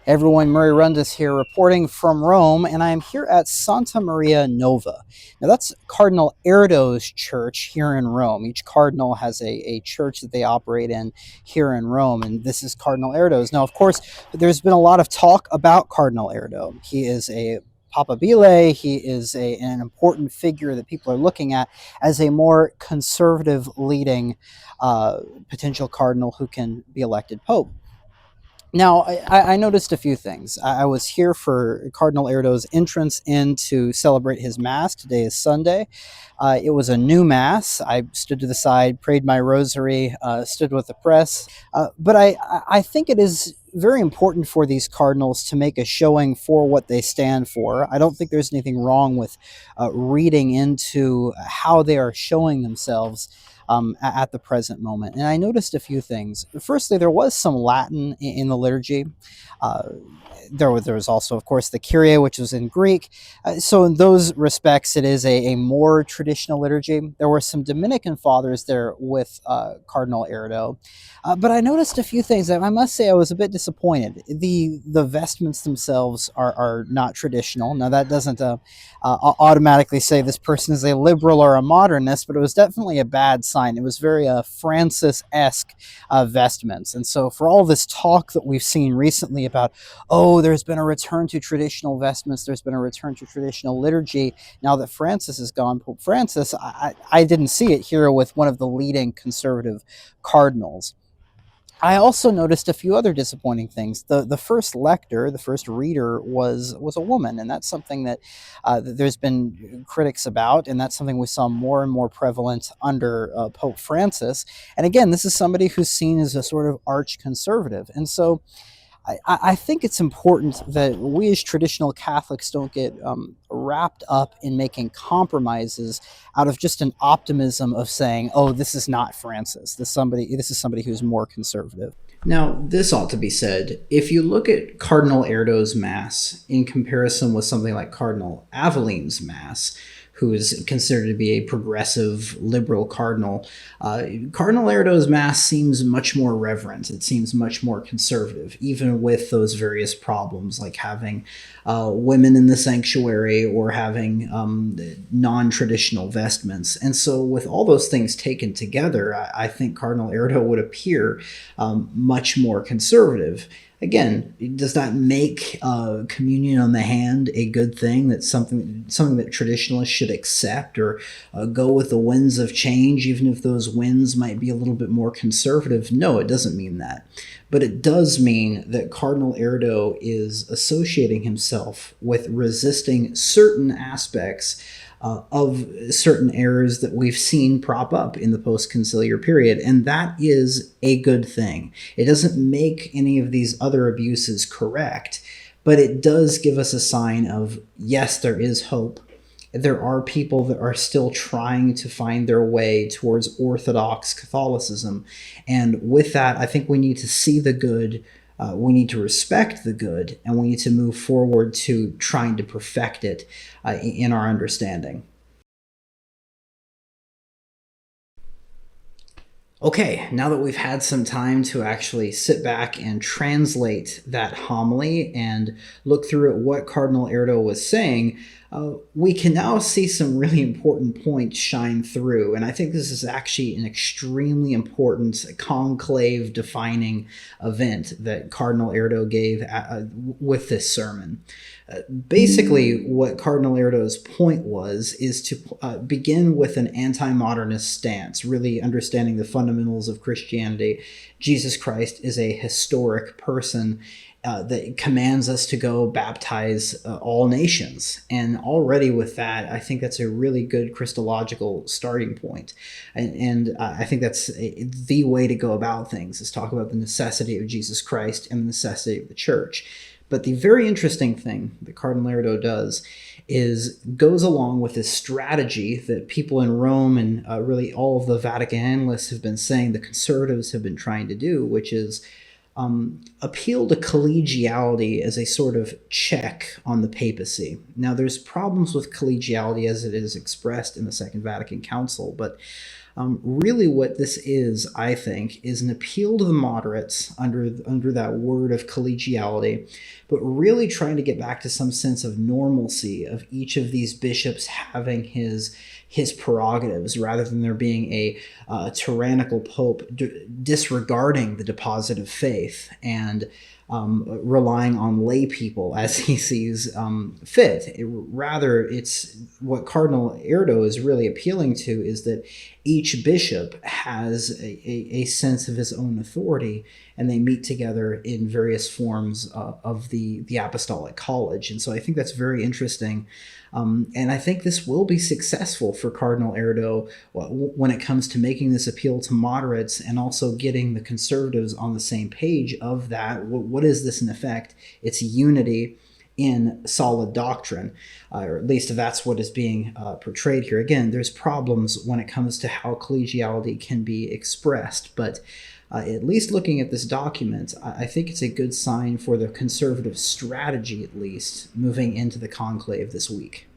Everyone, Murray Rundus here reporting from Rome, and I am here at Santa Maria Nova. Now, that's Cardinal Erdő's church here in Rome. Each cardinal has a church that they operate in here in Rome, and this is Cardinal Erdő's. Now, of course, there's been a lot of talk about Cardinal Erdő. He is a Papabile. He is an important figure that people are looking at as a more conservative leading potential cardinal who can be elected pope. Now, I noticed a few things. I was here for Cardinal Erdő's entrance in to celebrate his Mass. Today is Sunday. It was a new Mass. I stood to the side, prayed my rosary, stood with the press. But I think it is very important for these cardinals to make a showing for what they stand for. I don't think there's anything wrong with reading into how they are showing themselves at the present moment. And I noticed a few things. Firstly, there was some Latin in the liturgy. Uh, there was also, of course, the Kyrie, which was in Greek. So in those respects, it is a more traditional liturgy. There were some Dominican fathers there with Cardinal Erdő. But I noticed a few things that I must say I was a bit disappointed. The vestments themselves are not traditional. Now, that doesn't automatically say this person is a liberal or a modernist, but it was definitely a bad sign. It was very Francis-esque vestments. And so for all this talk that we've seen recently about, oh, there's been a return to traditional vestments, there's been a return to traditional liturgy, now that Francis is gone, Pope Francis, I didn't see it here with one of the leading conservative cardinals. I also noticed a few other disappointing things. The first lector, the first reader, was a woman, and that's something that there's been critics about, and that's something we saw more and more prevalent under Pope Francis. And again, this is somebody who's seen as a sort of arch conservative, and so I think it's important that we as traditional Catholics don't get wrapped up in making compromises out of just an optimism of saying, "Oh, this is not Francis. This is somebody who's more conservative." Now, this ought to be said. If you look at Cardinal Erdő's Mass in comparison with something like Cardinal Avelin's Mass, who is considered to be a progressive liberal cardinal, Cardinal Erdő's Mass seems much more reverent. It seems much more conservative, even with those various problems like having women in the sanctuary or having non-traditional vestments. And so with all those things taken together, I think Cardinal Erdő would appear much more conservative. Again, does that make communion on the hand a good thing? That's something that traditionalists should accept or go with the winds of change, even if those winds might be a little bit more conservative? No, it doesn't mean that. But it does mean that Cardinal Erdő is associating himself with resisting certain aspects of certain errors that we've seen prop up in the post-conciliar period, and that is a good thing. It doesn't make any of these other abuses correct, but it does give us a sign of, yes, there is hope. There are people that are still trying to find their way towards Orthodox Catholicism, and with that, I think we need to see the good, we need to respect the good, and we need to move forward to trying to perfect it in our understanding. Okay, now that we've had some time to actually sit back and translate that homily and look through at what Cardinal Erdő was saying, we can now see some really important points shine through. And I think this is actually an extremely important conclave defining event that Cardinal Erdő gave with this sermon. Basically, what Cardinal Erdő's point is to begin with an anti-modernist stance, really understanding the fundamentals of Christianity. Jesus Christ is a historic person that commands us to go baptize all nations. And already with that, I think that's a really good Christological starting point. And I think that's the way to go about things, is talk about the necessity of Jesus Christ and the necessity of the church. But the very interesting thing that Cardinal Erdő does is goes along with this strategy that people in Rome and really all of the Vatican analysts have been saying the conservatives have been trying to do, which is appeal to collegiality as a sort of check on the papacy. Now, there's problems with collegiality as it is expressed in the Second Vatican Council, but really what this is, I think, is an appeal to the moderates under that word of collegiality, but really trying to get back to some sense of normalcy of each of these bishops having his prerogatives rather than there being a tyrannical pope disregarding the deposit of faith and relying on lay people as he sees fit. Rather, it's what Cardinal Erdő is really appealing to is that each bishop has a sense of his own authority, and they meet together in various forms of the apostolic college. And so I think that's very interesting. And I think this will be successful for Cardinal Erdő when it comes to making this appeal to moderates and also getting the conservatives on the same page of that. What is this in effect? It's unity in solid doctrine, or at least that's what is being portrayed here. Again, there's problems when it comes to how collegiality can be expressed, but at least looking at this document, I think it's a good sign for the conservative strategy, at least, moving into the conclave this week.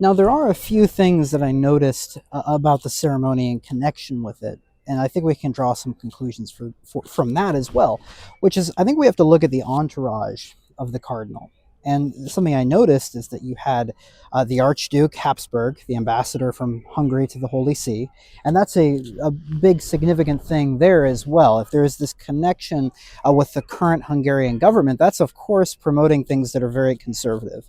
Now, there are a few things that I noticed about the ceremony in connection with it, and I think we can draw some conclusions from that as well, which is I think we have to look at the entourage of the cardinal. And something I noticed is that you had the Archduke Habsburg, the ambassador from Hungary to the Holy See, and that's a big significant thing there as well. If there is this connection with the current Hungarian government, that's of course promoting things that are very conservative.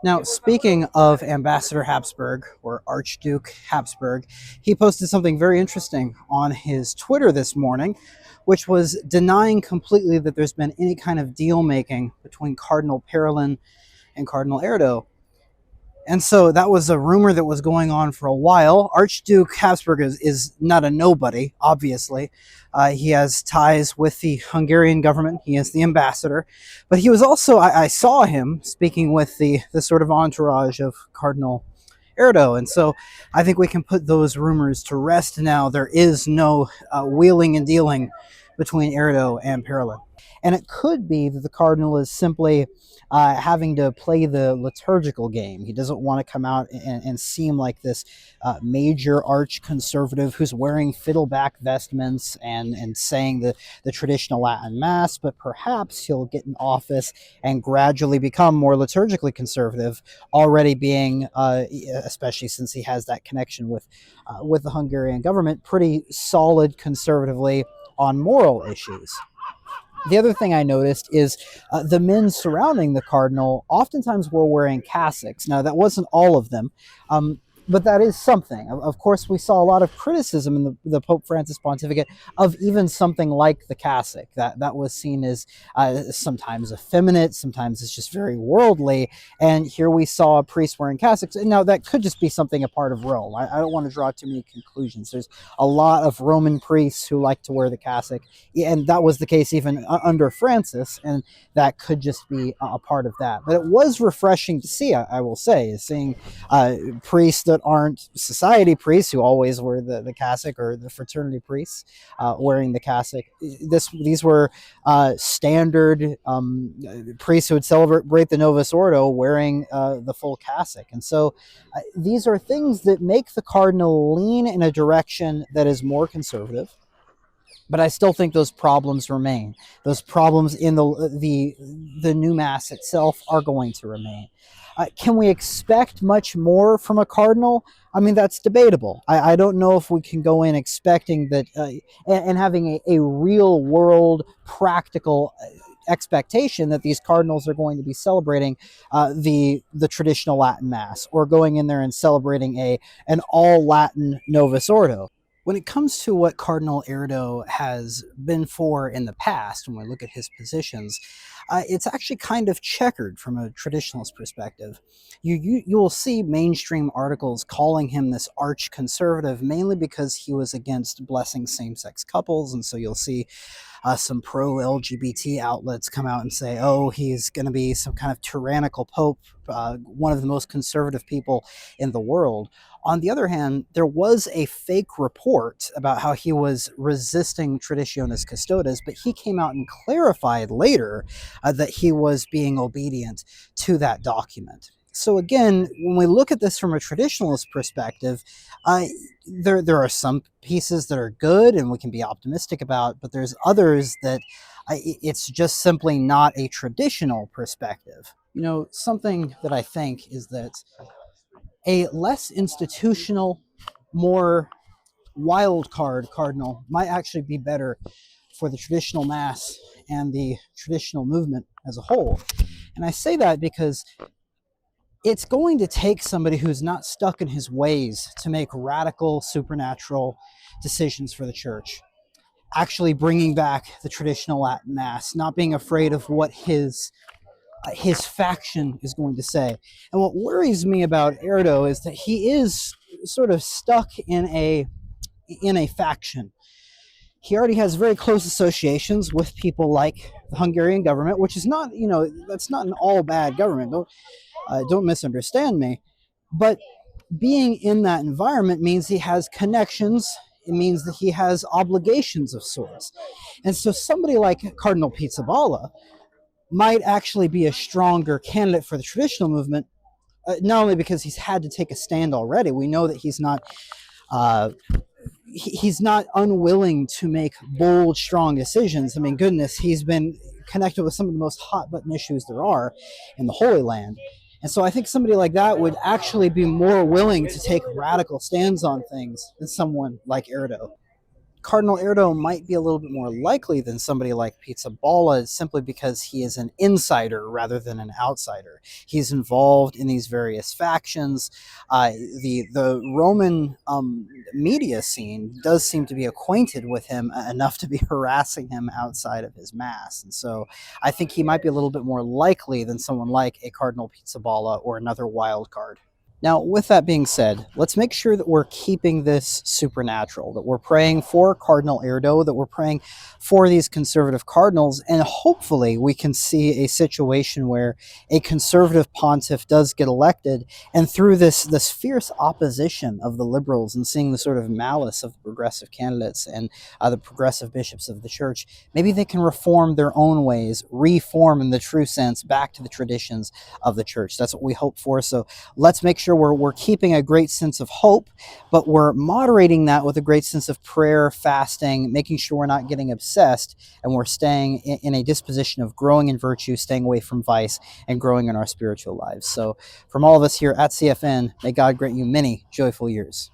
Now, speaking of Ambassador Habsburg, or Archduke Habsburg, he posted something very interesting on his Twitter this morning, which was denying completely that there's been any kind of deal making between Cardinal Parolin and Cardinal Erdő. And so that was a rumor that was going on for a while. Archduke Habsburg is not a nobody, obviously. He has ties with the Hungarian government. He is the ambassador. But he was also, I saw him speaking with the sort of entourage of Cardinal Erdő. And so I think we can put those rumors to rest now. There is no wheeling and dealing between Erdő and Parolin. And it could be that the cardinal is simply having to play the liturgical game. He doesn't want to come out and seem like this major arch-conservative who's wearing fiddleback vestments and saying the traditional Latin Mass, but perhaps he'll get in office and gradually become more liturgically conservative, already being, especially since he has that connection with the Hungarian government, pretty solid conservatively on moral issues. The other thing I noticed is the men surrounding the cardinal oftentimes were wearing cassocks. Now, that wasn't all of them, but that is something. Of course, we saw a lot of criticism in the Pope Francis pontificate of even something like the cassock. That was seen as sometimes effeminate, sometimes it's just very worldly. And here we saw a priest wearing cassocks. And now that could just be something a part of Rome. I don't want to draw too many conclusions. There's a lot of Roman priests who like to wear the cassock, and that was the case even under Francis, and that could just be a part of that. But it was refreshing to see, I will say, seeing priests that aren't society priests who always wear the cassock, or the fraternity priests wearing the cassock. These were standard priests who would celebrate the Novus Ordo wearing the full cassock. And so these are things that make the cardinal lean in a direction that is more conservative. But I still think those problems remain. Those problems in the new Mass itself are going to remain. Can we expect much more from a cardinal? I mean, that's debatable. I don't know if we can go in expecting that and having a real world practical expectation that these cardinals are going to be celebrating the traditional Latin Mass, or going in there and celebrating an all Latin Novus Ordo. When it comes to what Cardinal Erdő has been for in the past, when we look at his positions, it's actually kind of checkered from a traditionalist perspective. You will see mainstream articles calling him this arch-conservative, mainly because he was against blessing same-sex couples, and so you'll see some pro-LGBT outlets come out and say, oh, he's going to be some kind of tyrannical pope, one of the most conservative people in the world. On the other hand, there was a fake report about how he was resisting Traditionis Custodes, but he came out and clarified later that he was being obedient to that document. So again, when we look at this from a traditionalist perspective, there are some pieces that are good and we can be optimistic about, but there's others that it's just simply not a traditional perspective. Something that I think is that a less institutional, more wild card cardinal might actually be better for the traditional mass and the traditional movement as a whole. And I say that because it's going to take somebody who's not stuck in his ways to make radical supernatural decisions for the church, actually bringing back the traditional Latin mass, not being afraid of what his faction is going to say. And what worries me about Erdő is that he is sort of stuck in a faction. He already has very close associations with people like the Hungarian government, which is not, that's not an all bad government. Don't misunderstand me. But being in that environment means he has connections. It means that he has obligations of sorts. And so somebody like Cardinal Pizzaballa might actually be a stronger candidate for the traditional movement, not only because he's had to take a stand already. We know that he's not unwilling to make bold, strong decisions. I mean, goodness, he's been connected with some of the most hot button issues there are in the Holy Land. And so I think somebody like that would actually be more willing to take radical stands on things than someone like Erdő. Cardinal Erdő might be a little bit more likely than somebody like Pizzaballa simply because he is an insider rather than an outsider. He's involved in these various factions. The Roman media scene does seem to be acquainted with him enough to be harassing him outside of his mass. And so I think he might be a little bit more likely than someone like a Cardinal Pizzaballa or another wild card. Now, with that being said, let's make sure that we're keeping this supernatural, that we're praying for Cardinal Erdő, that we're praying for these conservative cardinals, and hopefully we can see a situation where a conservative pontiff does get elected, and through this fierce opposition of the liberals and seeing the sort of malice of the progressive candidates and the progressive bishops of the church, maybe they can reform their own ways, reform in the true sense back to the traditions of the church. That's what we hope for. So let's make sure we're keeping a great sense of hope, but we're moderating that with a great sense of prayer, fasting, making sure we're not getting obsessed, and we're staying in a disposition of growing in virtue, staying away from vice, and growing in our spiritual lives. So from all of us here at CFN, may God grant you many joyful years.